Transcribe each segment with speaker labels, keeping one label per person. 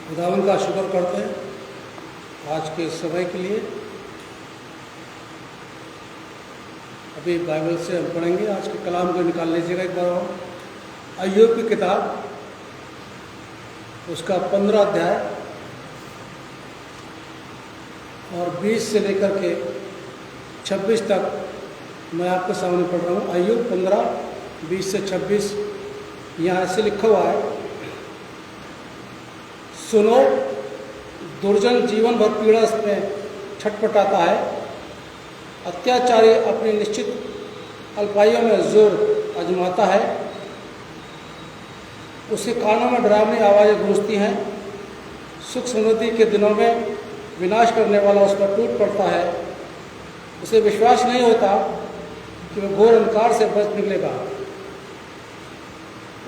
Speaker 1: खुदावन का शुक्र करते हैं आज के समय के लिए। अभी बाइबल से हम पढ़ेंगे, आज के कलाम को निकाल लीजिएगा एक बार और। अय्यूब की किताब, उसका 15 अध्याय और 20 से लेकर के 26 तक मैं आपके सामने पढ़ रहा हूँ। अय्यूब 15, 20 से 26। यहाँ ऐसे लिखा हुआ है, सुनो, दुर्जन जीवन भर पीड़ा में छटपटाता है। अत्याचारी अपनी निश्चित अल्पाइयों में जोर आजमाता है। उसके कानों में डरावनी आवाज़ें गूंजती हैं। सुख समृद्धि के दिनों में विनाश करने वाला उस पर टूट पड़ता है। उसे विश्वास नहीं होता कि वह घोर अंधकार से बच निकलेगा।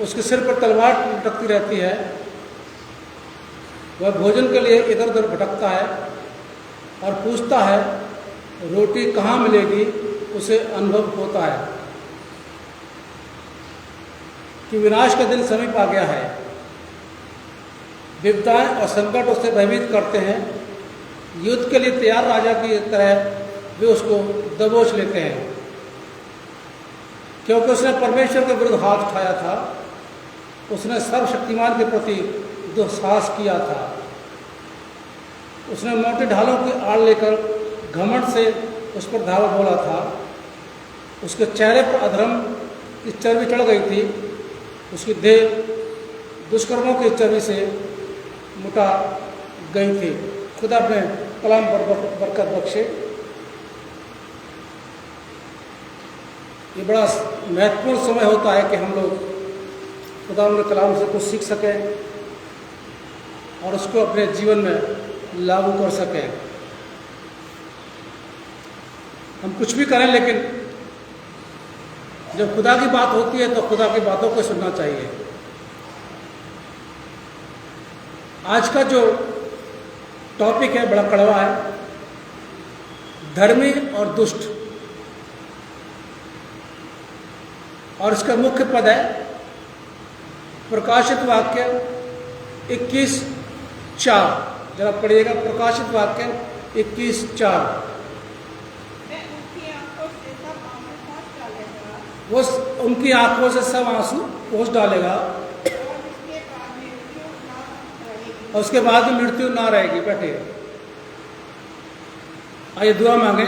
Speaker 1: उसके सिर पर तलवार लटकती रहती है। वह भोजन के लिए इधर उधर भटकता है और पूछता है, रोटी कहाँ मिलेगी। उसे अनुभव होता है कि विनाश का दिन समीप आ गया है। विपदाएं और संकट उसे भयभीत करते हैं। युद्ध के लिए तैयार राजा की तरह वे उसको दबोच लेते हैं, क्योंकि उसने परमेश्वर के विरुद्ध हाथ उठाया था। उसने सर्वशक्तिमान के प्रति दुस्साहस किया था। उसने मोटे ढालों की आड़ लेकर घमंड से उस पर धावा बोला था। उसके चेहरे पर अधर्म की चर्बी चढ़ गई थी। उसकी देह दुष्कर्मों की चर्बी से मुटा गई थी। खुदा अपने कलाम पर बरकत बख्शे। ये बड़ा महत्वपूर्ण समय होता है कि हम लोग खुदा के कलाम से कुछ सीख सकें और उसको अपने जीवन में लागू कर सकें। हम कुछ भी करें, लेकिन जब खुदा की बात होती है तो खुदा की बातों को सुनना चाहिए। आज का जो टॉपिक है बड़ा कड़वा है, धर्मी और दुष्ट। और इसका मुख्य पद है प्रकाशित वाक्य 21:4। जरा पढ़िएगा, प्रकाशित वाक्य 21:4। वो उनकी आंखों से सब आंसू पोंछ डालेगा और उसके बाद भी मृत्यु ना रहेगी। बैठे, आइए दुआ मांगे।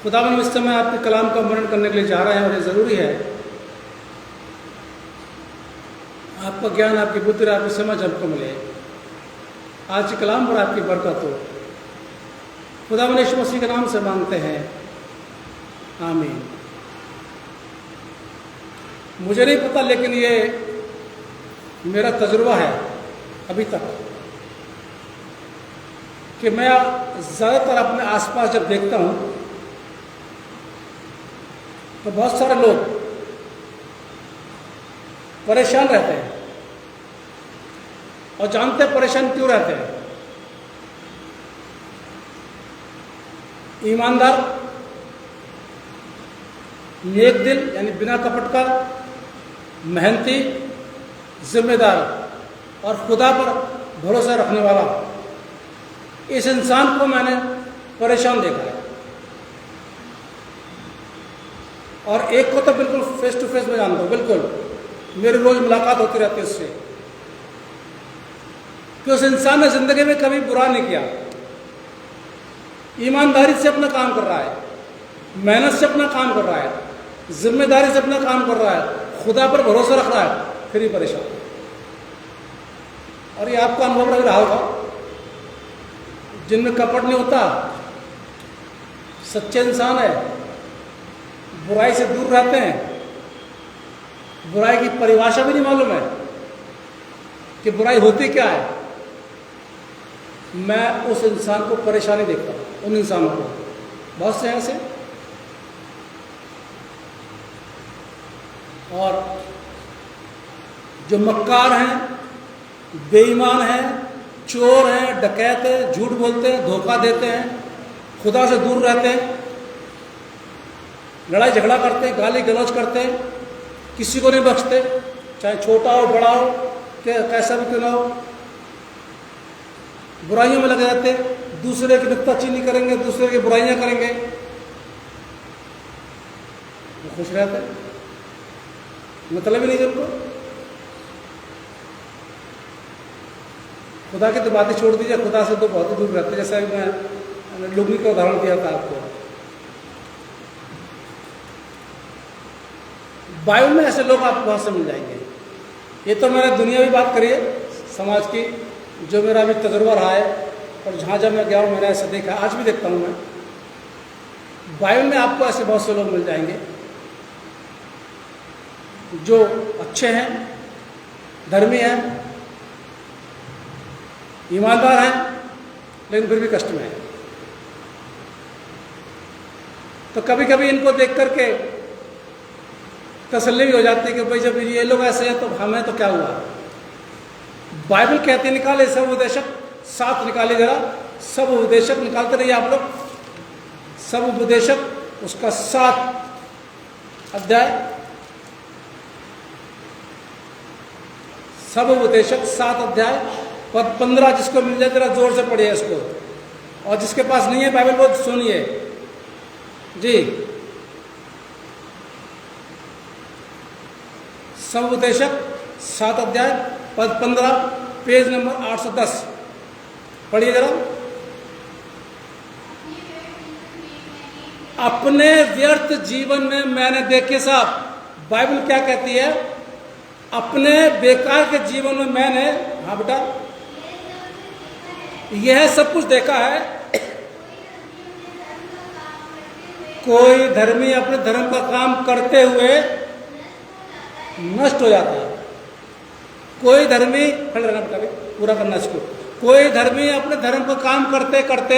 Speaker 1: खुदावन इस समय आपके कलाम का वर्णन करने के लिए जा रहे हैं और ये ज़रूरी है। आपका ज्ञान, आपकी बुद्धि, आपकी समझ हमको मिले। आज के कलाम पर आपकी बरकत हो। खुदावन यीशु मसीह के नाम से मांगते हैं, आमीन। मुझे नहीं पता, लेकिन ये मेरा तजुर्बा है अभी तक कि मैं ज़्यादातर अपने आसपास जब देखता हूँ तो बहुत सारे लोग परेशान रहते हैं। और जानते हैं परेशान क्यों रहते हैं? ईमानदार, नेक दिल यानी बिना कपट का, मेहनती, जिम्मेदार और खुदा पर भरोसा रखने वाला, इस इंसान को मैंने परेशान देखा है। और एक को तो बिल्कुल फेस टू फेस में जानता हूँ, बिल्कुल मेरी रोज मुलाकात होती रहती है उससे, कि उस इंसान ने जिंदगी में कभी बुरा नहीं किया। ईमानदारी से अपना काम कर रहा है, मेहनत से अपना काम कर रहा है, जिम्मेदारी से अपना काम कर रहा है, खुदा पर भरोसा रख रहा है, फिर ही परेशान। और ये आपका अनुभव लग रहा होगा, जिनमें कपट नहीं होता, सच्चे इंसान है, बुराई से दूर रहते हैं, बुराई की परिभाषा भी नहीं मालूम है कि बुराई होती क्या है। मैं उस इंसान को परेशानी देखता हूँ, उन इंसानों को, बहुत से ऐसे। और जो मक्कार हैं, बेईमान हैं, चोर हैं, डकैत हैं, झूठ बोलते हैं, धोखा देते हैं, खुदा से दूर रहते हैं, लड़ाई झगड़ा करते हैं, गाली गलौज करते हैं, किसी को नहीं बख्शते, चाहे छोटा हो बड़ा हो, कैसा भी क्यों ना हो, बुराइयों में लगे रहते, दूसरे की नुक्ताचीनी करेंगे, दूसरे की बुराइयां करेंगे, वो खुश रहते, मतलब ही नहीं उनको। खुदा की तो बातें छोड़ दीजिए, खुदा से तो बहुत ही दूर रहते, जैसा मैं लुंगी का उदाहरण दिया था आपको। बाइबल में ऐसे लोग आपको बहुत से मिल जाएंगे। ये तो मैंने दुनियावी बात करी है, समाज की, जो मेरा अभी तजुर्बा रहा है और जहाँ जब मैं गया हूँ मैंने ऐसा देखा, आज भी देखता हूँ मैं। बाइबल में आपको ऐसे बहुत से लोग मिल जाएंगे जो अच्छे हैं, धर्मी हैं, ईमानदार हैं, लेकिन फिर भी कष्ट में हैं। तो कभी कभी इनको देख करके तसल्ली भी हो जाती है कि भाई जब ये लोग ऐसे हैं तो हमें तो क्या हुआ। बाइबल कहते निकाले सब उपदेशक, साथ निकाले, जरा सब उपदेशक निकालते रहिए आप लोग। सब उपदेशक उसका 7 अध्याय, सब उपदेशक 7 अध्याय पद 15, जिसको मिल जाए जरा जोर से पढ़िए इसको, और जिसके पास नहीं है बाइबल वो सुनिए जी। सब उपदेशक 7 अध्याय पद 15, पेज नंबर 810, पढ़िए जरा। अपने व्यर्थ जीवन में मैंने, देखिए साहब, बाइबल क्या कहती है, अपने बेकार के जीवन में मैंने, हाँ बेटा, यह सब कुछ देखा है। कोई धर्मी अपने धर्म का काम करते हुए नष्ट हो जाता है। कोई धर्मी, खड़े रहना बेटा, पूरा करना इसको। कोई धर्मी अपने धर्म का काम करते करते,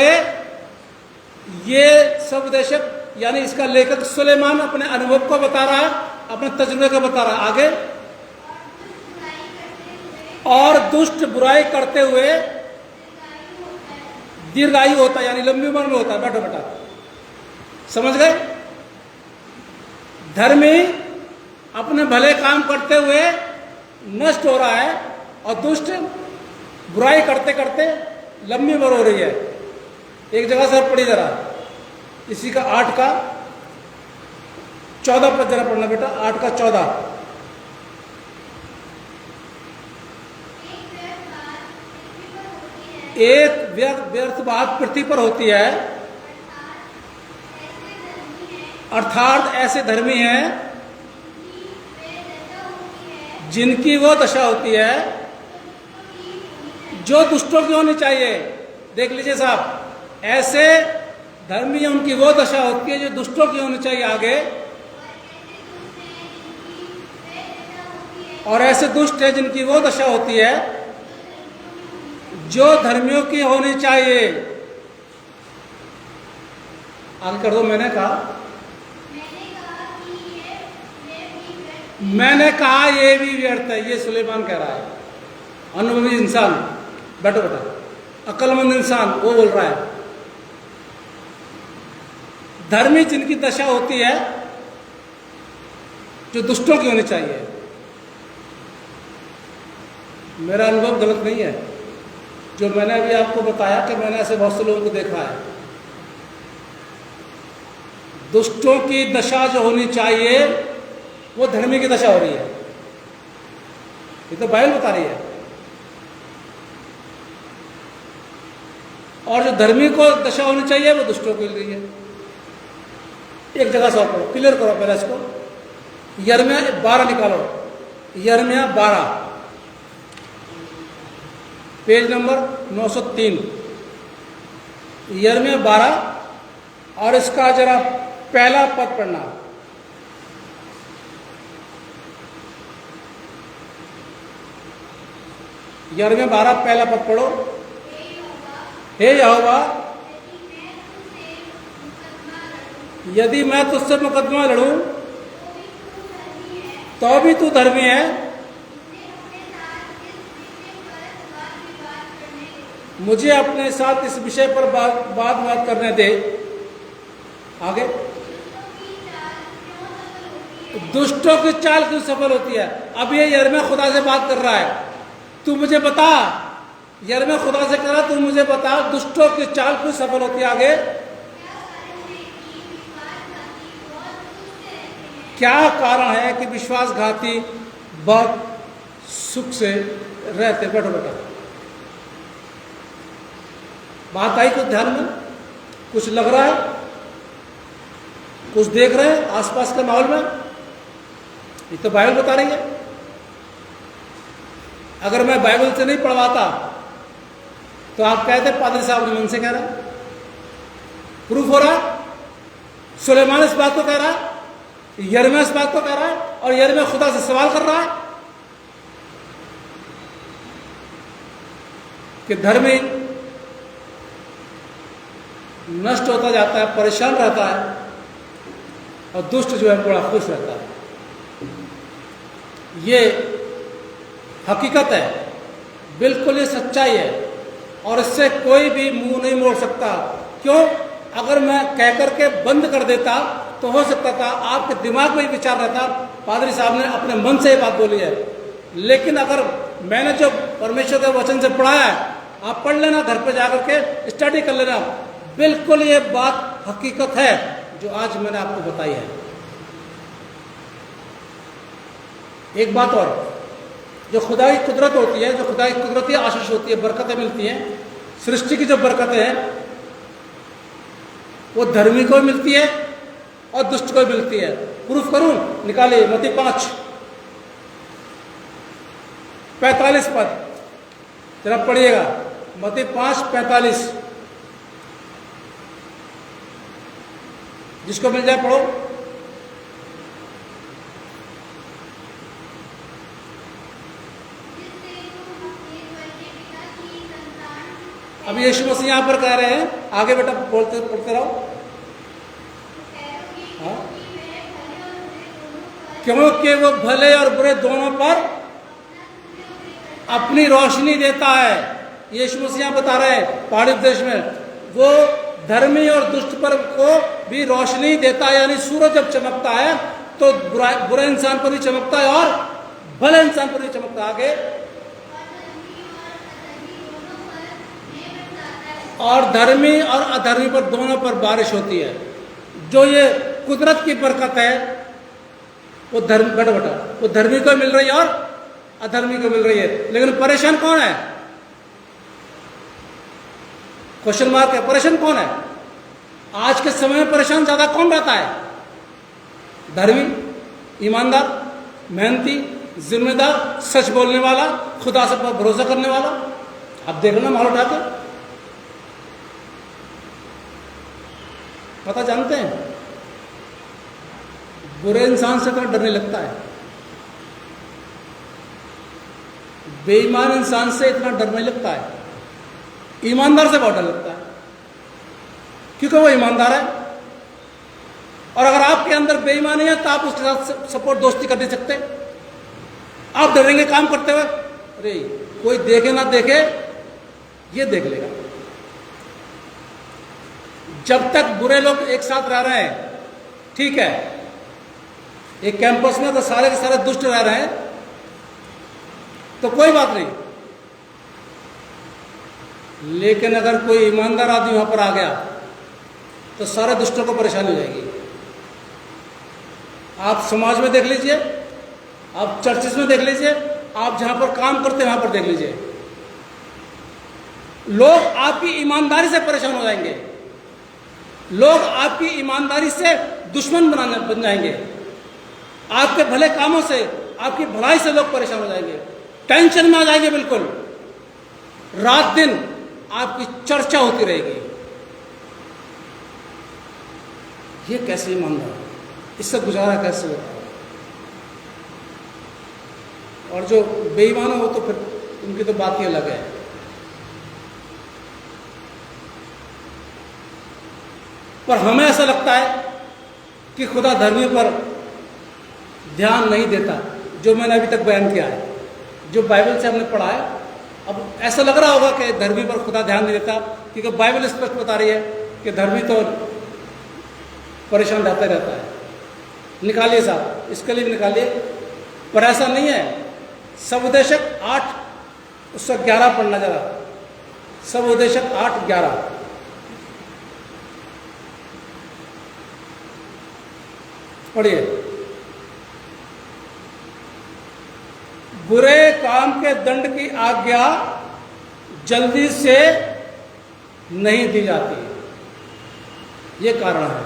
Speaker 1: ये सब उपदेशक यानी इसका लेखक सुलेमान अपने अनुभव को बता रहा है, अपने तजुर्बे को बता रहा है। आगे, और दुष्ट बुराई करते हुए दीर्घायु होता है, यानी लंबी उम्र में होता है। बैठो बेटा, समझ गए? धर्मी अपने भले काम करते हुए नष्ट हो रहा है, और दुष्ट बुराई करते करते लंबी उम्र हो रही है। एक जगह सर पढ़ी जरा, इसी का 8 का 14 पद जरा पढ़ना बेटा, 8 का 14। एक व्यर्थ बात पृथ्वी पर होती है, अर्थात ऐसे धर्मी हैं जिनकी वो दशा होती है जो दुष्टों की होनी चाहिए। देख लीजिए साहब, ऐसे धर्मी हैं, उनकी वो दशा होती है जो दुष्टों की होनी चाहिए। आगे, और ऐसे दुष्ट हैं जिनकी वो दशा होती है जो धर्मियों की होनी चाहिए। आगे कर दो। मैंने कहा ये भी व्यर्थ है। ये सुलेमान कह रहा है, अनुभवी इंसान। बैठो बेटा, अक्लमंद इंसान वो बोल रहा है। धर्मी जिनकी दशा होती है जो दुष्टों की होनी चाहिए। मेरा अनुभव गलत नहीं है, जो मैंने अभी आपको बताया कि मैंने ऐसे बहुत से लोगों को देखा है। दुष्टों की दशा जो होनी चाहिए वो धर्मी की दशा हो रही है। ये तो बाइबल बता रही है। और जो धर्मी को दशा होनी चाहिए वो दुष्टों को मिल रही है। एक जगह से और क्लियर करो पहले इसको। यिर्मयाह 12 निकालो, यिर्मयाह 12 पेज नंबर 903, यिर्मयाह 12 और इसका जरा पहला पद पढ़ना। यिर्मयाह 12 पहला पद पढ़ो। हे यहोवा, यदि मैं तुझसे मुकदमा लड़ूं तो भी तू धर्मी है। मुझे अपने साथ इस विषय पर बात करने दे। आगे, दुष्टों की चाल क्यों सफल होती है? अब ये यिर्मयाह खुदा से बात कर रहा है। तू मुझे बता, यरमिया खुदा से कह रहा, तू मुझे बता दुष्टों की चाल क्यों सफल होती है आगे? क्या कारण है कि विश्वासघाती बहुत सुख से रहते? बैठो बेटा, बात आई कुछ ध्यान में? कुछ लग रहा है? कुछ देख रहे हैं आसपास के माहौल में? ये तो बाइबल बता रही है। अगर मैं बाइबल से नहीं पढ़वाता तो आप कहते पादरी साहब ने मन से कह रहा है। प्रूफ हो रहा है, सुलेमान इस बात को कह रहा है, यरमिया इस बात को कह रहा है, और यरमिया खुदा से सवाल कर रहा है कि धर्मी नष्ट होता जाता है, परेशान रहता है, और दुष्ट जो है बड़ा खुश रहता है। ये हकीकत है, बिल्कुल ये सच्चाई है, और इससे कोई भी मुंह नहीं मोड़ सकता। क्यों? अगर मैं कह करके बंद कर देता तो हो सकता था आपके दिमाग में ही विचार रहता, पादरी साहब ने अपने मन से ये बात बोली है। लेकिन अगर मैंने जो परमेश्वर के वचन से पढ़ाया है, आप पढ़ लेना, घर पे जाकर के स्टडी कर लेना, बिल्कुल ये बात हकीकत है जो आज मैंने आपको बताई है। एक बात और, जो खुदा की कुदरत होती है, जो खुदा की कुदरती आशीष होती है, बरकतें मिलती हैं, सृष्टि की जो बरकतें हैं वो धर्मी को मिलती है और दुष्ट को मिलती है। प्रूफ करूं? निकालिए मत्ती 5:45 पद, जरा पढ़िएगा। मत्ती 5:45, जिसको मिल जाए पढ़ो। अभी यीशु मसीह यहां पर कह रहे हैं, आगे बेटा बोलते पढ़ते रहो। हाँ? क्योंकि वो भले और बुरे दोनों पर अपनी रोशनी देता है। यीशु मसीह बता रहे हैं पहाड़ी देश में, वो धर्मी और दुष्ट पर को भी रोशनी देता है। यानी सूरज जब चमकता है तो बुरे इंसान पर भी चमकता है और भले इंसान पर भी चमकता है। आगे, और धर्मी और अधर्मी पर दोनों पर बारिश होती है। जो ये कुदरत की बरकत है वो वो धर्मी को मिल रही है और अधर्मी को मिल रही है। लेकिन परेशान कौन है? क्वेश्चन मार्क है, परेशान कौन है? आज के समय में परेशान ज्यादा कौन रहता है? धर्मी, ईमानदार, मेहनती, जिम्मेदार, सच बोलने वाला, खुदा से भरोसा करने वाला। अब देखना माहौल उठा के, पता जानते हैं, बुरे इंसान से तो डरने लगता है, बेईमान इंसान से इतना डर नहीं लगता है, ईमानदार से बहुत डर लगता है, क्योंकि वो ईमानदार है। और अगर आपके अंदर बेईमानी है तो आप उसके साथ सपोर्ट दोस्ती कर नहीं सकते। आप डरेंगे काम करते हुए, अरे कोई देखे ना देखे, ये देख लेगा। जब तक बुरे लोग एक साथ रह रहे हैं, ठीक है, एक कैंपस में तो सारे के सारे दुष्ट रह रहे हैं तो कोई बात नहीं। लेकिन अगर कोई ईमानदार आदमी वहां पर आ गया तो सारे दुष्टों को परेशानी हो जाएगी। आप समाज में देख लीजिए, आप चर्चेस में देख लीजिए, आप जहां पर काम करते हैं वहां पर देख लीजिए, लोग आपकी ईमानदारी से परेशान हो जाएंगे, लोग आपकी ईमानदारी से दुश्मन बन जाएंगे, आपके भले कामों से, आपकी भलाई से लोग परेशान हो जाएंगे, टेंशन में आ जाएंगे, बिल्कुल रात दिन आपकी चर्चा होती रहेगी। ये कैसे ईमानदार, इससे गुजारा कैसे होता है? और जो बेईमान हो तो फिर उनकी तो बात ही अलग है। पर हमें ऐसा लगता है कि खुदा धर्मी पर ध्यान नहीं देता, जो मैंने अभी तक बयान किया है, जो बाइबल से हमने पढ़ा है। अब ऐसा लग रहा होगा कि धर्मी पर खुदा ध्यान नहीं देता, क्योंकि बाइबल स्पष्ट बता रही है कि धर्मी तो परेशान रहता है। निकालिए साहब, इसके लिए भी निकालिए। पर ऐसा नहीं है। सबोपदेशक उसका 11 पढ़ना जरा, सब उद्देशक 8-11। पढ़िए। बुरे काम के दंड की आज्ञा जल्दी से नहीं दी जाती, ये कारण है।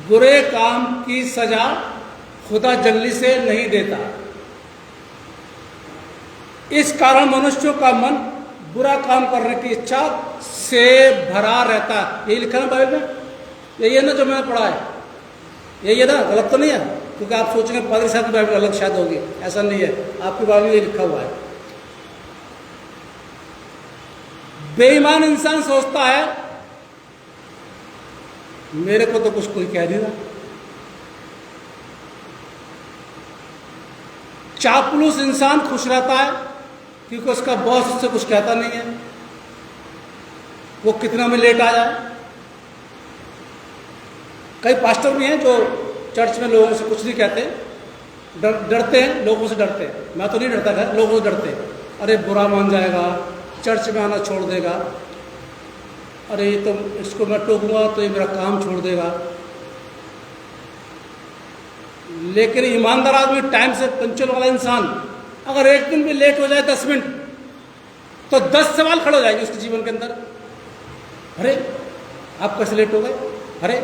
Speaker 1: बुरे काम की सजा खुदा जल्दी से नहीं देता। इस कारण मनुष्यों का मन बुरा काम करने की इच्छा से भरा रहता है। यही लिखा है बाइबल में, यही है ना जो मैंने पढ़ा है, यही है ना, गलत तो नहीं है? क्योंकि आप सोचेंगे पादरी साहब की बाइबल अलग शायद होगी, ऐसा नहीं है, आपकी बाइबल में ये लिखा हुआ है। बेईमान इंसान सोचता है मेरे को तो कुछ कोई कह नहीं रहा। चापलूस इंसान खुश रहता है क्योंकि उसका बॉस उससे कुछ कहता नहीं है, वो कितना में लेट आ जाए। कई पास्टर भी हैं जो चर्च में लोगों से कुछ नहीं कहते, डरते हैं, लोगों से डरते हैं। मैं तो नहीं डरता था, लोगों से डरते, अरे बुरा मान जाएगा, चर्च में आना छोड़ देगा, अरे ये तो इसको मैं टोकूंगा तो ये मेरा काम छोड़ देगा। लेकिन ईमानदार आदमी, टाइम से पंचुअल वाला इंसान, अगर एक दिन भी लेट हो जाए 10 मिनट, तो 10 सवाल खड़े हो जाएंगे उसके जीवन के अंदर। अरे आप कैसे लेट हो गए? अरे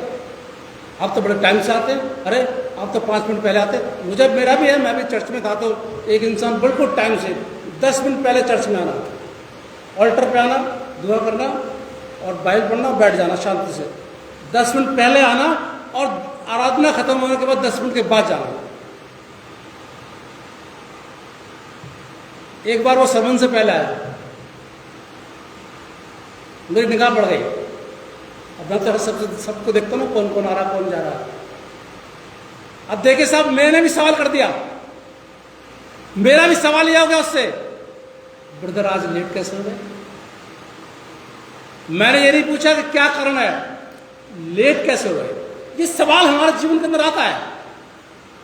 Speaker 1: आप तो बड़े टाइम से आते हैं, अरे आप तो 5 मिनट पहले आते हैं। मुझे मेरा भी है, मैं भी चर्च में था तो एक इंसान बिल्कुल टाइम से 10 मिनट पहले चर्च में आना, ऑल्टर पे आना, दुआ करना और बाइबल पढ़ना, बैठ जाना शांति से। 10 मिनट पहले आना और आराधना खत्म होने के बाद 10 मिनट के बाद जाना। एक बार वो सरमन से पहले आया, मेरी निगाह पड़ गई। अब मैं तो सबको देखता हूँ कौन कौन आ रहा कौन जा रहा। अब देखिए साहब, मैंने भी सवाल कर दिया, मेरा भी सवाल यह हो गया उससे, ब्रदर आज लेट कैसे हो गए? मैंने ये नहीं पूछा कि क्या कारण है, लेट कैसे हो गए। ये सवाल हमारे जीवन के अंदर आता है।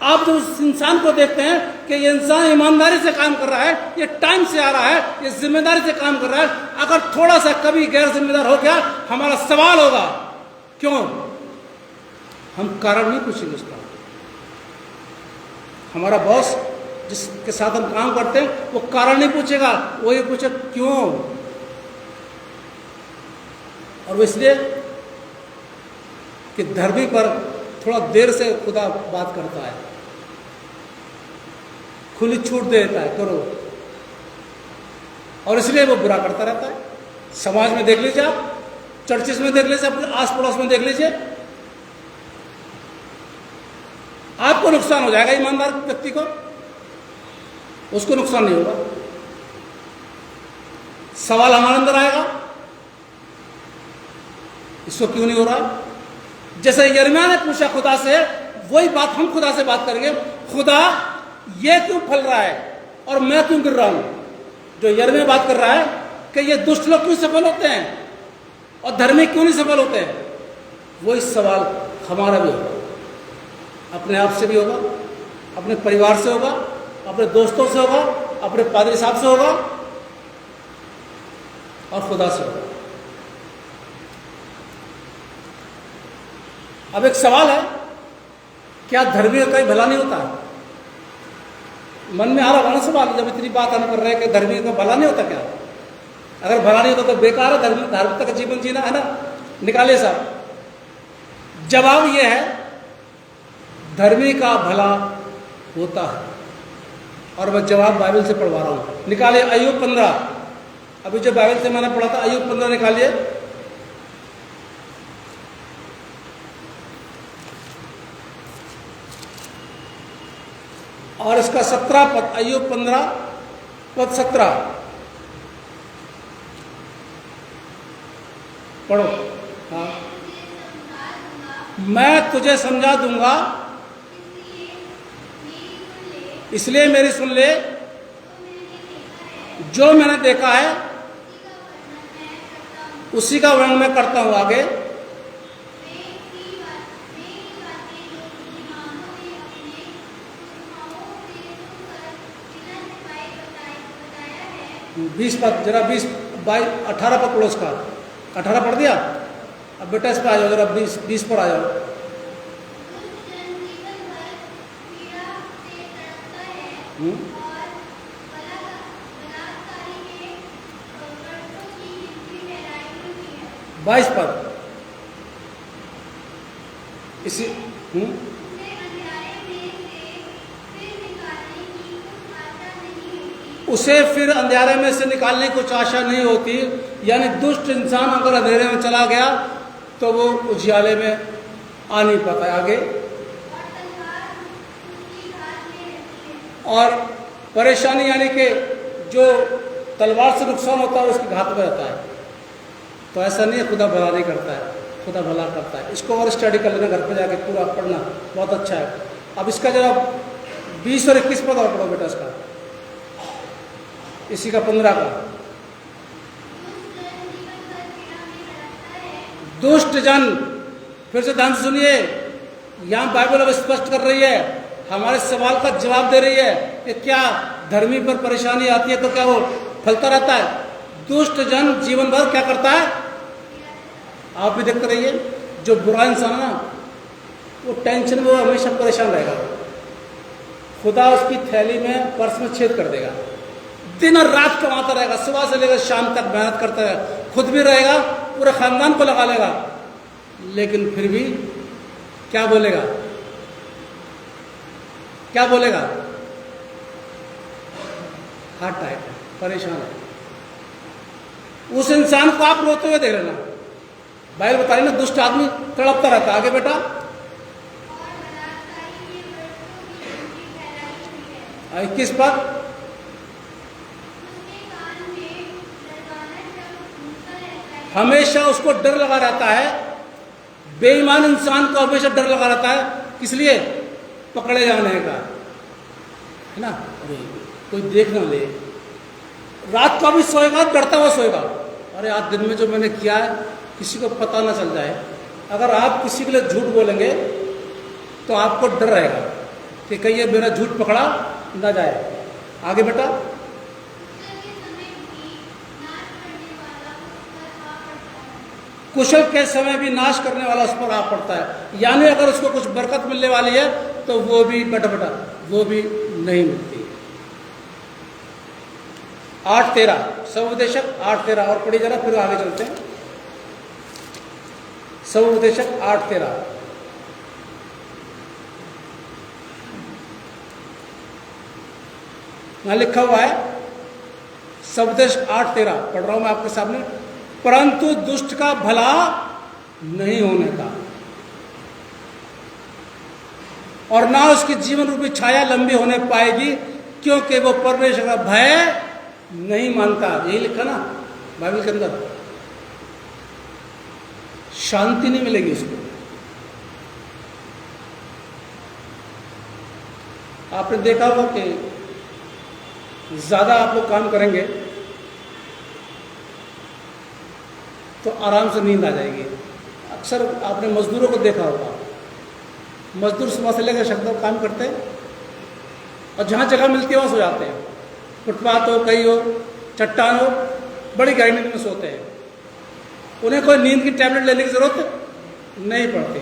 Speaker 1: आप जो उस इंसान को देखते हैं कि ये इंसान ईमानदारी से काम कर रहा है, ये टाइम से आ रहा है, ये जिम्मेदारी से काम कर रहा है, अगर थोड़ा सा कभी गैर जिम्मेदार हो गया, हमारा सवाल होगा क्यों? हम कारण नहीं पूछेंगे उसका। हमारा बॉस जिसके साथ हम काम करते हैं वो कारण नहीं पूछेगा, वो ये पूछे क्यों। और वो इसलिए कि धर्मी पर थोड़ा देर से खुदा बात करता है, खुली छूट देता है, करो। और इसलिए वो बुरा करता रहता है। समाज में देख लीजिए आप, चर्चेस में देख लीजिए, अपने आस पड़ोस में देख लीजिए, आपको नुकसान हो जाएगा। ईमानदार व्यक्ति को, उसको नुकसान नहीं होगा। सवाल हमारे अंदर आएगा, इसको क्यों नहीं हो रहा? जैसे यिर्मयाह ने पूछा खुदा से, वही बात हम खुदा से बात करेंगे, खुदा ये क्यों फल रहा है और मैं क्यों गिर रहा हूं? जो यिर्मयाह बात कर रहा है कि ये दुष्ट लोग क्यों सफल होते हैं और धर्मी क्यों नहीं सफल होते हैं, वही सवाल हमारा भी होगा, अपने आप से भी होगा, अपने परिवार से होगा, अपने दोस्तों से होगा, अपने पादरी साहब से होगा और खुदा से होगा। अब एक सवाल है, क्या धर्मी का कहीं भला नहीं होता? मन में आ रहा होगा ना सवाल, जब इतनी बात हम कर रहे हैं कि धर्मी का भला नहीं होता क्या? अगर भला नहीं होता तो बेकार है धार्मिकता का जीवन जीना, है ना? निकालिए साहब। जवाब यह है, धर्मी का भला होता है। और मैं जवाब बाइबल से पढ़वा रहा हूं। निकालिए अय्यूब 15, अभी जो बाइबल से मैंने पढ़ा था, अय्यूब 15 निकालिए। और इसका 17 पद, अय्यूब 15 पद 17 पढ़ो। हाँ, मैं तुझे समझा दूंगा, इसलिए मेरी सुन ले, जो मैंने देखा है उसी का वर्णन मैं करता हूं आगे। 20 पद, जरा 20 22 18 पद पढ़ो उसका। 18 पढ़ दिया? अब बेटा इस पर आ जाओ, जरा 20 पर आ जाओ। हम्म, 22 पद इसी। उसे फिर अंधेरे में से निकालने की कुछ आशा नहीं होती, यानी दुष्ट इंसान अगर अंधेरे में चला गया तो वो उजियाले में आ नहीं पाता है आगे। और परेशानी यानी कि जो तलवार से नुकसान होता है उसके घात में रहता है। तो ऐसा नहीं है, खुदा भला नहीं करता है, खुदा भला करता है। इसको और स्टडी कर लेना, घर पे जाके पूरा पढ़ना, बहुत अच्छा है। अब इसका जरा 20 और 21 पद और पढ़ो बेटा इसका, इसी का 15 का। दुष्ट जन, फिर से ध्यान से सुनिए, यहां बाइबल अब स्पष्ट कर रही है, हमारे सवाल का जवाब दे रही है कि क्या धर्मी पर परेशानी आती है तो क्या वो फलता रहता है? दुष्ट जन जीवन भर क्या करता है? आप भी देखते रहिए, जो बुरा इंसान है ना, वो टेंशन में, वो हमेशा परेशान रहेगा। खुदा उसकी थैली में, पर्स में छेद कर देगा। दिन और रात कमाता रहेगा, सुबह से लेकर शाम तक मेहनत करता रहेगा, खुद भी रहेगा, पूरे खानदान को लगा लेगा, लेकिन फिर भी क्या बोलेगा? क्या बोलेगा? हार्ट अटैक, परेशान है। उस इंसान को आप रोते हुए देख लेना। बाइबल बता रही ना, दुष्ट आदमी तड़पता रहता है। आगे बेटा 21 पद। हमेशा उसको डर लगा रहता है, बेईमान इंसान को हमेशा डर लगा रहता है। किस लिए? पकड़े जाने का, है ना? अरे कोई देख ना ले। रात को भी सोएगा, डरता हुआ सोएगा, अरे आज दिन में जो मैंने किया है किसी को पता ना चल जाए। अगर आप किसी के लिए झूठ बोलेंगे तो आपको डर रहेगा कि कहीं ये मेरा झूठ पकड़ा ना जाए। आगे बेटा कुशल के समय भी नाश करने वाला उस पर आ पड़ता है, यानी अगर उसको कुछ बरकत मिलने वाली है तो वो भी बेटा वो भी नहीं मिलती। 8:13 सवोपदेशक 8:13 और पढ़ी जरा, फिर आगे चलते हैं। सवोपदेशक 8:13 यहां लिखा हुआ है, सवोपदेश 8:13 पढ़ रहा हूं मैं आपके सामने। परंतु दुष्ट का भला नहीं होने का, और ना उसकी जीवन रूपी छाया लंबी होने पाएगी, क्योंकि वो परमेश्वर का भय नहीं मानता। यही लिखा ना बाइबल के अंदर। शांति नहीं मिलेगी उसको। आपने देखा होगा कि ज्यादा आप लोग काम करेंगे तो आराम से नींद आ जाएगी। अक्सर आपने मजदूरों को देखा होगा, मजदूर सुबह से लेकर शाम तक काम करते हैं और जहाँ जगह मिलती है वहाँ सो जाते हैं। फुटपाथ हो, कहीं हो, चट्टान हो, बड़ी गहरी नींद में सोते हैं। उन्हें कोई नींद की टैबलेट लेने की जरूरत नहीं पड़ती।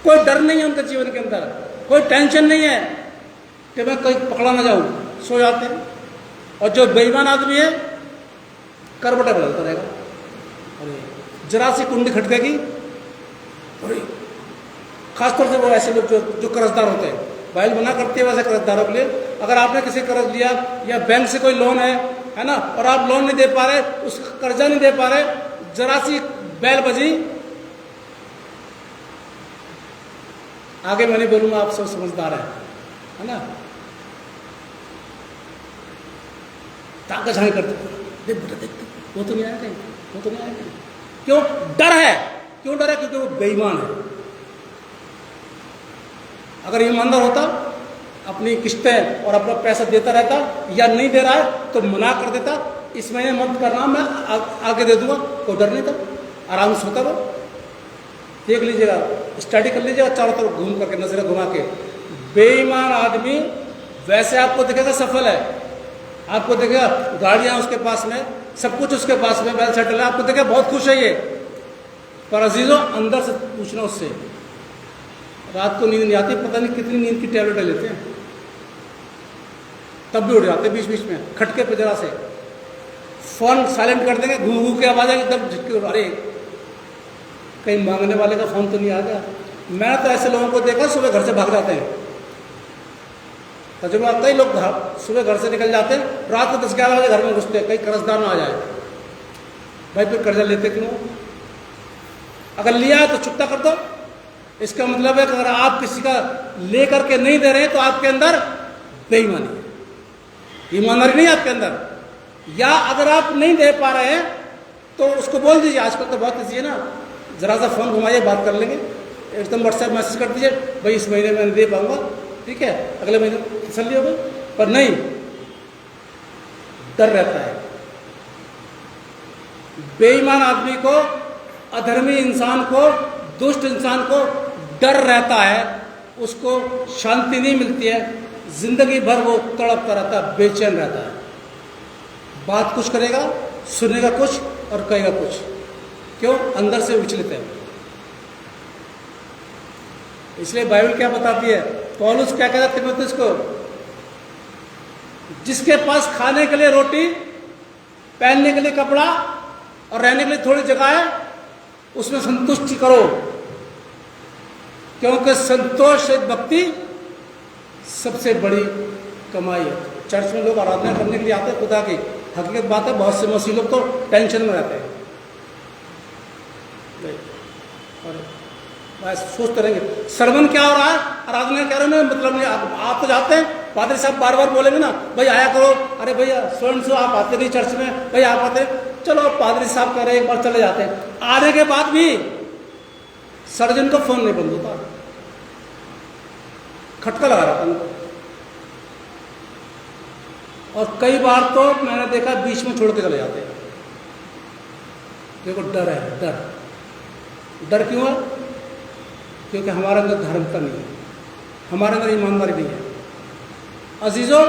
Speaker 1: कोई डर नहीं है उनके जीवन के अंदर, कोई टेंशन नहीं है कि मैं कहीं पकड़ा ना जाऊँ, सो जाते हैं। और जो बेईमान आदमी है करवटें बदलता रहेगा। अरे जरा सी कुंडी खटकेगी, अरे खासतौर से वो ऐसे लोग जो कर्जदार होते हैं, बाइबल मना करती है वैसे कर्जदारों के लिए। अगर आपने किसी कर्ज लिया या बैंक से कोई लोन है ना, और आप लोन नहीं दे पा रहे, उस कर्जा नहीं दे पा रहे, जरा सी बैल बजी, आगे मैं नहीं बोलूंगा, आप सब समझदार है ना, ताका झाई करते, देख बेटा देख, वो तो नहीं आया कहीं, वो तो नहीं आया कहीं। क्यों डर है? क्यों डर है? क्योंकि वो बेईमान है। अगर ईमानदार होता, अपनी किस्तें और अपना पैसा देता रहता, या नहीं दे रहा है तो मना कर देता, इस महीने मत करना, मैं आगे दे दूंगा, कोई डर नहीं था, आराम से होता। वो देख लीजिएगा, स्टडी कर लीजिएगा चारों तरफ घूम करके, नजरें घुमा के। बेईमान आदमी वैसे आपको दिखेगा सफल है, आपको देखेगा गाड़ियाँ उसके पास में, सब कुछ उसके पास में, वेल सेटल है, आपको देखेगा बहुत खुश है ये। पर अजीजों, अंदर से पूछना उससे, रात को नींद नहीं आती, पता नहीं कितनी नींद की टैबलेटें लेते हैं, तब भी उठ जाते बीच बीच में खटके पे जरा से। फोन साइलेंट कर देंगे, घू घू की आवाज़ आएगी, एकदम झटके, अरे कहीं मांगने वाले का फोन तो नहीं आ गया। मैं तो ऐसे लोगों को देखा सुबह घर से भाग जाते हैं, तजुर्बा कई लोग सुबह घर से निकल जाते हैं, रात को 10-11 बजे घर में घुसते हैं, कहीं कर्जदार ना आ जाए। भाई फिर कर्जा लेते क्यों? अगर लिया है तो चुकता कर दो। इसका मतलब है कि अगर आप किसी का ले करके नहीं दे रहे हैं तो आपके अंदर बेईमानी है, ईमानदारी नहीं है आपके अंदर। या अगर आप नहीं दे पा रहे हैं तो उसको बोल दीजिए, आजकल तो बहुत ईजी है ना, जरा सा फोन घुमाइए, बात कर लेंगे, एकदम व्हाट्सएप मैसेज कर दीजिए, भाई इस महीने में नहीं दे पाऊंगा, ठीक है, अगले महीने तसल्ली हो गई। पर नहीं, डर रहता है। बेईमान आदमी को, अधर्मी इंसान को, दुष्ट इंसान को डर रहता है, उसको शांति नहीं मिलती है, जिंदगी भर वो तड़पता रहता है, बेचैन रहता है। बात कुछ करेगा, सुनेगा कुछ और कहेगा कुछ, क्यों? अंदर से विचलित है। इसलिए बाइबल क्या बताती है, पौलुस क्या कहता है तीमुथियुस को, जिसके पास खाने के लिए रोटी, पहनने के लिए कपड़ा और रहने के लिए थोड़ी जगह है, उसमें संतुष्टि करो, क्योंकि संतोष एक भक्ति सबसे बड़ी कमाई है। चर्च में लोग आराधना करने के लिए आते हैं खुदा की, हकीकत बात है, बहुत से मसीह लोग तो टेंशन में रहते हैं और बस सोचते रहेंगे सरमन क्या हो रहा है, आराधना क्या रहे हैं, मतलब नहीं। आप तो जाते हैं, पादरी साहब बार बार बोलेंगे ना, भाई आया करो, अरे भैया स्वयं से आप आते नहीं चर्च में, भाई आप आते, चलो पादरी साहब कह रहे हैं, एक बार चले जाते हैं। आने के बाद भी सर्जन का फोन नहीं बंद होता, खटका लगा रहता है। और कई बार तो मैंने देखा बीच में छोड़ के चले जाते हैं। देखो डर है, डर क्यों है? क्योंकि हमारे अंदर धार्मिकता नहीं है, हमारे अंदर ईमानदारी नहीं है। अजीजों,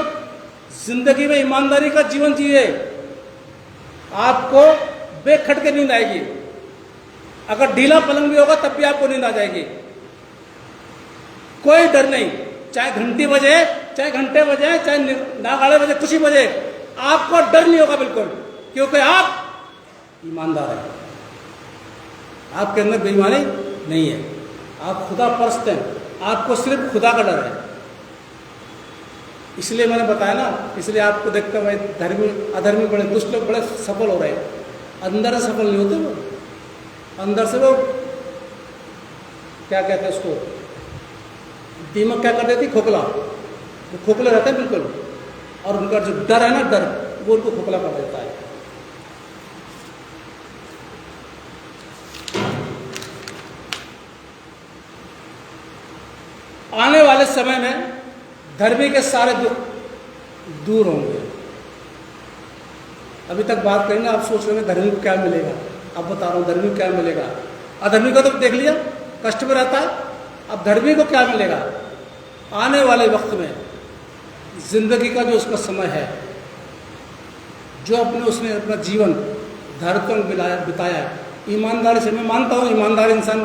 Speaker 1: जिंदगी में ईमानदारी का जीवन जिए, आपको बेखट के नींद आएगी। अगर ढीला पलंग भी होगा तब भी आपको नींद आ जाएगी। कोई डर नहीं, चाहे घंटी बजे, चाहे घंटे बजे, चाहे नागाड़े बजे, कुछ ही बजे, आपको डर नहीं होगा बिल्कुल, क्योंकि आप ईमानदार हैं, आपके अंदर बेईमानी नहीं है, आप खुदा परस्त हैं, आपको सिर्फ खुदा का डर है। इसलिए मैंने बताया ना, इसलिए आपको देखकर भाई धर्मी अधर्मी बड़े दुष्ट लोग बड़े सफल हो रहे हैं, अंदर से सफल नहीं होते वो, अंदर से वो क्या कहते हैं उसको, दीमक क्या कर देती, खोखला, वो खोखले रहते हैं बिल्कुल, और उनका जो डर है ना, डर, वो उनको खोखला कर देता है। आने वाले समय में धर्मी के सारे दुख दूर होंगे। अभी तक बात करेंगे, आप सोच रहे हैं धर्मी को क्या मिलेगा, अब बता रहा हूँ धर्मी को क्या मिलेगा। अधर्मी को तो देख लिया, कष्ट में रहता है, अब धर्मी को क्या मिलेगा। आने वाले वक्त में जिंदगी का जो उसका समय है, जो उसने अपना जीवन धर्म में बिताया ईमानदारी से, मैं मानता हूँ ईमानदार इंसान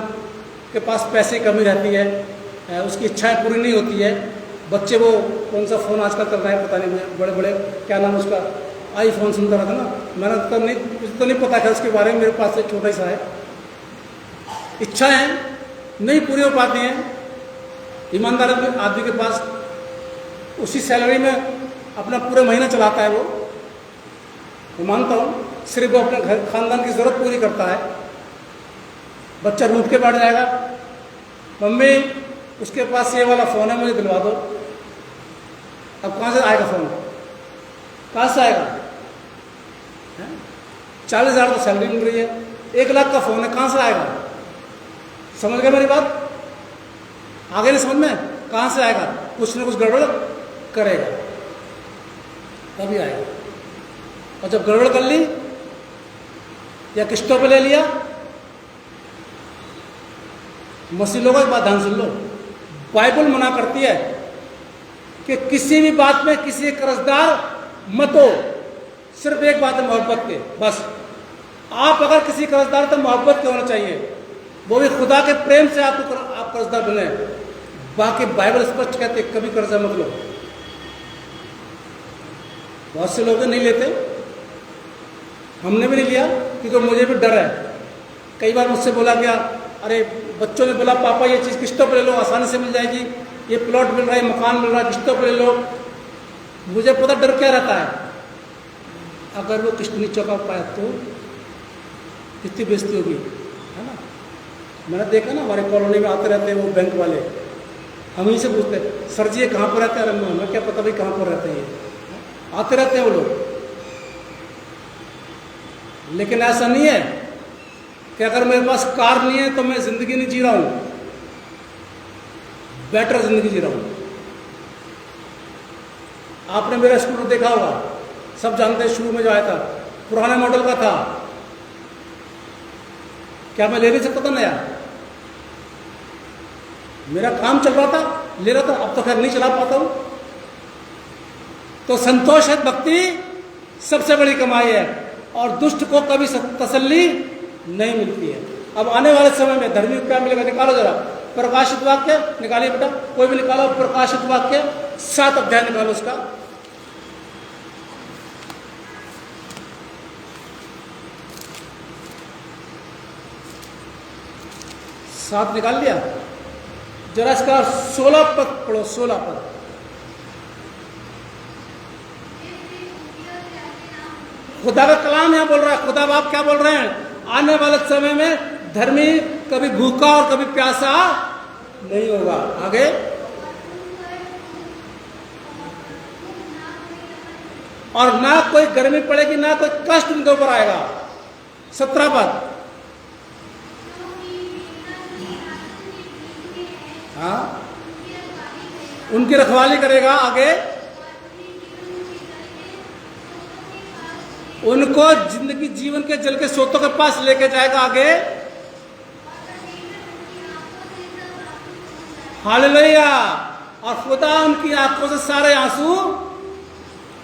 Speaker 1: के पास पैसे की कमी रहती है, उसकी इच्छाएं पूरी नहीं होती है। बच्चे वो कौन सा फ़ोन आजकल कर रहे हैं पता नहीं, बड़े बड़े क्या नाम उसका, आईफोन सुनता रहता ना, मैंने तो नहीं पता था उसके बारे में, मेरे पास एक छोटा सा है। इच्छाएं नहीं पूरी हो पाती हैं। ईमानदार आदमी के पास उसी सैलरी में अपना पूरा महीना चलाता है, वो मैं मानता हूँ, सिर्फ वो अपने घर खानदान की ज़रूरत पूरी करता है। बच्चा रूठ के बैठ जाएगा, मम्मी उसके पास ये वाला फ़ोन है, मुझे दिलवा दो। अब कहाँ से आएगा फ़ोन, कहाँ से आएगा? 40,000 तो सैलरी मिल रही है, 1 लाख का फ़ोन है, कहाँ से आएगा? समझ गए मेरी बात? आगे नहीं समझ में, कहाँ से आएगा? कुछ ना कुछ गड़बड़ करेगा तभी आएगा। और जब गड़बड़ कर ली या किस्तों पे ले लिया, मसीह लोगों की बात ध्यान सुन लो, बाइबल मना करती है कि किसी भी बात में किसी कर्जदार मत हो, सिर्फ एक बात है मोहब्बत के, बस। आप अगर किसी कर्जदार तो मोहब्बत के होना चाहिए, वो भी खुदा के प्रेम से आप कर्जदार बने। बाकी बाइबल स्पष्ट कहते कभी कर्जा मत लो। बहुत से लोग नहीं लेते, हमने भी नहीं लिया क्योंकि मुझे भी डर है। कई बार मुझसे बोला गया, अरे बच्चों ने बोला पापा ये चीज़ किस्तों पर ले लो, आसानी से मिल जाएगी, ये प्लॉट मिल रहा है, मकान मिल रहा है, किस्तों पर ले लो। मुझे पता डर क्या रहता है, अगर वो किस्त नहीं चुका पाया तो कितनी बेइज्जती होगी, है ना। मैंने देखा ना, हमारे कॉलोनी में आते रहते हैं वो बैंक वाले, हम ही से पूछते हैं सर जी ये कहाँ पर रहते हैं, अरे हमें क्या पता भाई कहाँ पर रहते हैं, ये आते रहते हैं वो लोग। लेकिन ऐसा नहीं है कि अगर मेरे पास कार नहीं है तो मैं जिंदगी नहीं जी रहा हूं, बेटर जिंदगी जी रहा हूं। आपने मेरा स्कूटर देखा होगा, सब जानते हैं, शुरू में जो आया था पुराने मॉडल का था। क्या मैं ले नहीं सकता था नया? मेरा काम चल रहा था, ले रहा था, अब तो खैर नहीं चला पाता हूं। तो संतोष है, भक्ति सबसे बड़ी कमाई है, और दुष्ट को कभी तसल्ली नहीं मिलती है। अब आने वाले समय में धर्मी को क्या मिलेगा? निकालो जरा प्रकाशित वाक्य, निकालिए बेटा, कोई भी निकालो प्रकाशित वाक्य 7 अध्याय निकालो उसका। 7 निकाल लिया? जरा इसका 16 पद पढ़ो, 16 पद। खुदा का कलाम यहां बोल रहा है, खुदा बाप क्या बोल रहे हैं? आने वाले समय में धर्मी कभी भूखा और कभी प्यासा नहीं होगा। आगे, और ना कोई गर्मी पड़ेगी, ना कोई कष्ट उनके ऊपर आएगा। 17 पद। हाँ, उनकी रखवाली करेगा। आगे, उनको जिंदगी जीवन के जल के स्रोतों के पास लेके जाएगा। आगे, हालेलुया। और खुदा उनकी आंखों से सारे आंसू,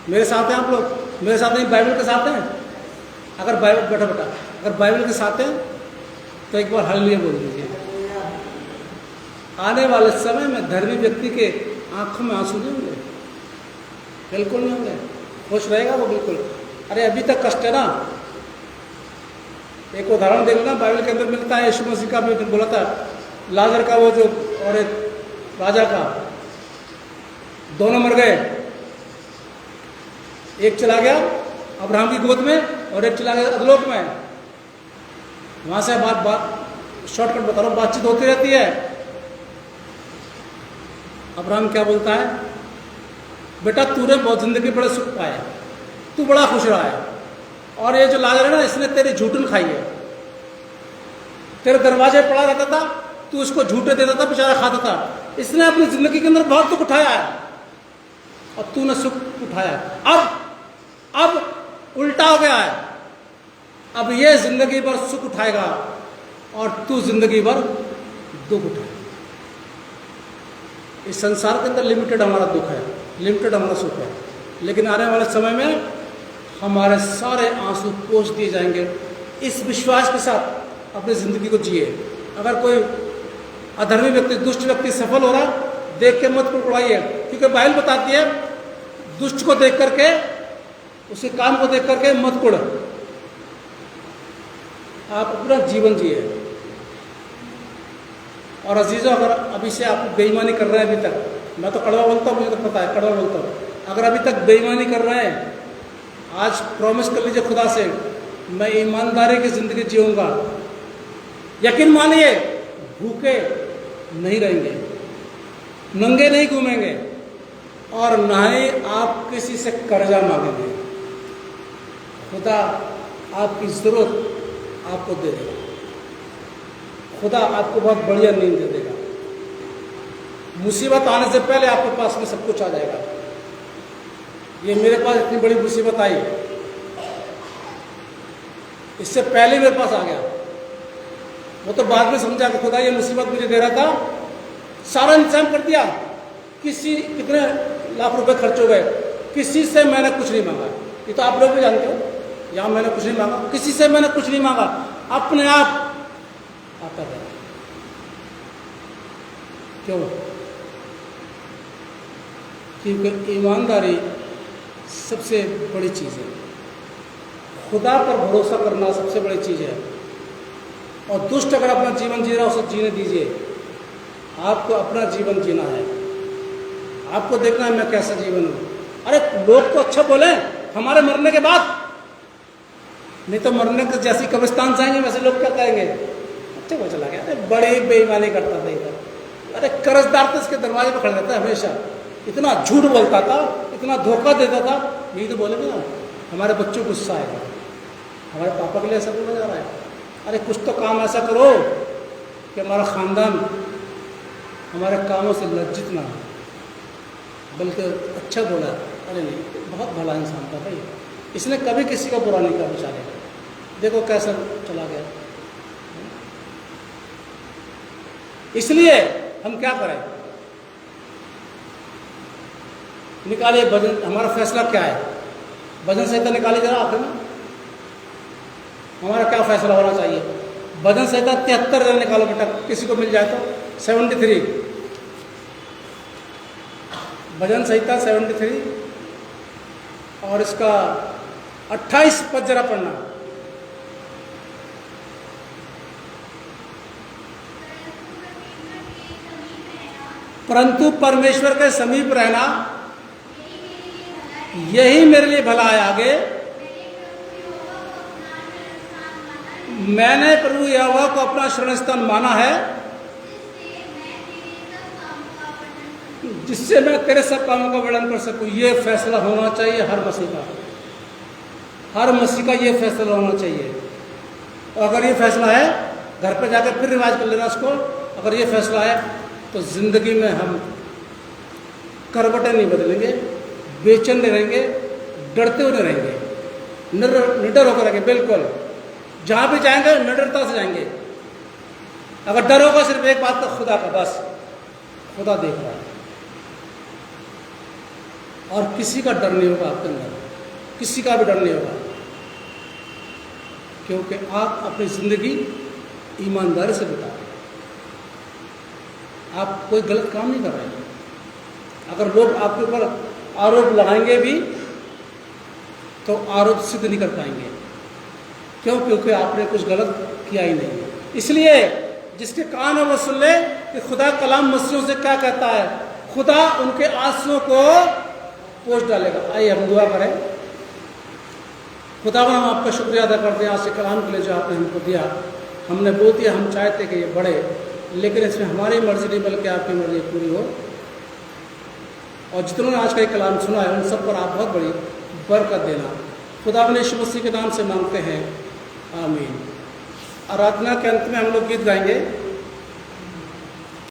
Speaker 1: मेरे साथ हैं आप लोग, मेरे साथ नहीं, बाइबल के साथ हैं। अगर बाइबल, बेटा बेटा, अगर बाइबल के साथ हैं तो एक बार हालेलुया बोल दीजिए। आने वाले समय में धर्मी व्यक्ति के आंखों में आंसू नहीं होंगे, बिल्कुल नहीं होंगे, खुश रहेगा वो बिल्कुल। अरे अभी तक कष्ट है ना। एक उदाहरण देख लेना, बाइबल के अंदर मिलता है। यीशु मसीह का भी बोला था, लाजर का वो जो, और एक राजा का, दोनों मर गए। एक चला गया अब्राहम की गोद में और एक चला गया अधोलोक में। वहां से बात शॉर्टकट बता रहा हूं, बातचीत होती रहती है। अब्राहम क्या बोलता है? बेटा तूने बहुत जिंदगी बड़े सुख पाए, तू बड़ा खुश रहा है, और ये जो लाजर है ना, इसने तेरी झूठन खाई है। तेरे दरवाजे पड़ा रहता था, तू उसको झूठे देता था, बेचारा खाता था। इसने अपनी जिंदगी के अंदर बहुत दुख उठाया है और तूने सुख उठाया। अब उल्टा हो गया है। अब ये जिंदगी भर सुख उठाएगा और तू जिंदगी भर दुख उठाएगा। इस संसार के अंदर लिमिटेड हमारा दुख है, लिमिटेड हमारा सुख है, लेकिन आने वाले समय में हमारे सारे आंसू पोंछ दिए जाएंगे। इस विश्वास के साथ अपनी जिंदगी को जिए। अगर कोई अधर्मी व्यक्ति, दुष्ट व्यक्ति सफल हो रहा, देख के मत कुड़कुड़ाइए, क्योंकि बाइबल बताती है दुष्ट को देख करके, उसके काम को देख करके मत कुड़, आप अपना जीवन जिए। और अजीजों, अगर अभी से आप बेईमानी कर रहे हैं, अभी तक, मैं तो कड़वा बोलता हूँ, मुझे तो पता है, कड़वा बोलता हूँ, अगर अभी तक बेईमानी कर रहे हैं, आज प्रॉमिस कर लीजिए खुदा से, मैं ईमानदारी की जिंदगी जीऊंगा। यकीन मानिए, भूखे नहीं रहेंगे, नंगे नहीं घूमेंगे, और ना ही आप किसी से कर्जा मांगेंगे। खुदा आपकी जरूरत आपको दे देगा। खुदा आपको बहुत बढ़िया नींद दे देगा। मुसीबत आने से पहले आपके पास में सब कुछ आ जाएगा। ये मेरे पास इतनी बड़ी मुसीबत आई, इससे पहले मेरे पास आ गया। वो तो बाद में समझा कि खुदा ये मुसीबत मुझे दे रहा था, सारा इंतजाम कर दिया। कितने लाख रुपए खर्च हो गए, किसी से मैंने कुछ नहीं मांगा। ये तो आप लोग भी जानते हो, यहाँ मैंने कुछ नहीं मांगा, किसी से मैंने कुछ नहीं मांगा, अपने आप आता गया। क्यों? क्योंकि ईमानदारी सबसे बड़ी चीज़ है, खुदा पर भरोसा करना सबसे बड़ी चीज़ है। और दुष्ट अगर अपना जीवन जी रहा है उसे जीने दीजिए। आपको अपना जीवन जीना है, आपको देखना है मैं कैसा जीवन हूँ। अरे लोग तो अच्छा बोले हमारे मरने के बाद, नहीं तो मरने के जैसी कब्रिस्तान जाएंगे वैसे लोग क्या कहेंगे, अच्छा वो चला गया, अरे बड़ी बेईमानी करता था इधर, अरे कर्जदार तो इसके दरवाजे पर खड़े रहता है हमेशा, इतना झूठ बोलता था, इतना धोखा देता था। यही तो बोलेंगे ना, हमारे बच्चों को गुस्सा आएगा, हमारे पापा के लिए ऐसा बोला जा रहा है। अरे कुछ तो काम ऐसा करो कि हमारा ख़ानदान हमारे कामों से लज्जित ना हो, बल्कि अच्छा बोला। अरे नहीं, बहुत भला इंसान था भाई, इसने कभी किसी का बुरा नहीं कहा बेचारे, देखो कैसा चला गया। इसलिए हम क्या करें, निकालिए भजन, हमारा फैसला क्या है, भजन संहिता निकालिए जरा आखिर में, हमारा क्या फैसला होना चाहिए। भजन संहिता 73 निकालो बेटा, किसी को मिल जाए तो 73, भजन संहिता 73 और इसका 28 पद जरा पढ़ना। परंतु परमेश्वर के समीप रहना यही मेरे लिए भला है। आगे, मैंने प्रभु यहोवा को अपना शरण स्थान माना है, जिससे मैं तेरे सब कामों का वर्णन कर सकूं। ये फैसला होना चाहिए हर मसीह का, हर मसीह का ये फैसला होना चाहिए। और अगर ये फैसला है, घर पे जाकर फिर रिवाज कर लेना उसको, अगर ये फैसला है तो जिंदगी में हम करवटें नहीं बदलेंगे, बेचैन नहीं रहेंगे, डरते हुए नहीं रहेंगे, निडर होकर रहेंगे। बिल्कुल जहाँ भी जाएंगे निडरता से जाएंगे। अगर डर होगा सिर्फ एक बात, तो खुदा का, बस खुदा देख रहा है, और किसी का डर नहीं होगा आपके अंदर, किसी का भी डर नहीं होगा, क्योंकि आप अपनी जिंदगी ईमानदारी से बिता रहे हैं, आप कोई गलत काम नहीं कर रहे हैं। अगर लोग आपके ऊपर आरोप लगाएंगे भी तो आरोप सिद्ध नहीं कर पाएंगे, क्यों? क्योंकि आपने कुछ गलत किया ही नहीं। इसलिए जिसके कान है वो सुन ले कि खुदा कलाम मसीहों से क्या कहता है। खुदा उनके आंसुओं को पोंछ डालेगा। आइए हम दुआ करें। खुदा हम आपका शुक्रिया अदा करते हैं आज से कलाम के लिए जो आपने हमको दिया। हमने बोल दिया, हम चाहते कि ये बढ़े, लेकिन इसमें हमारी मर्जी नहीं बल्कि आपकी मर्जी पूरी हो। और जितनों ने आज का ये कलाम सुना है उन सब पर आप बहुत बड़ी बरकत देना। खुदा अपने यीशु मसीह के नाम से मांगते हैं, आमीन। आराधना के अंत में हम लोग गीत गाएंगे।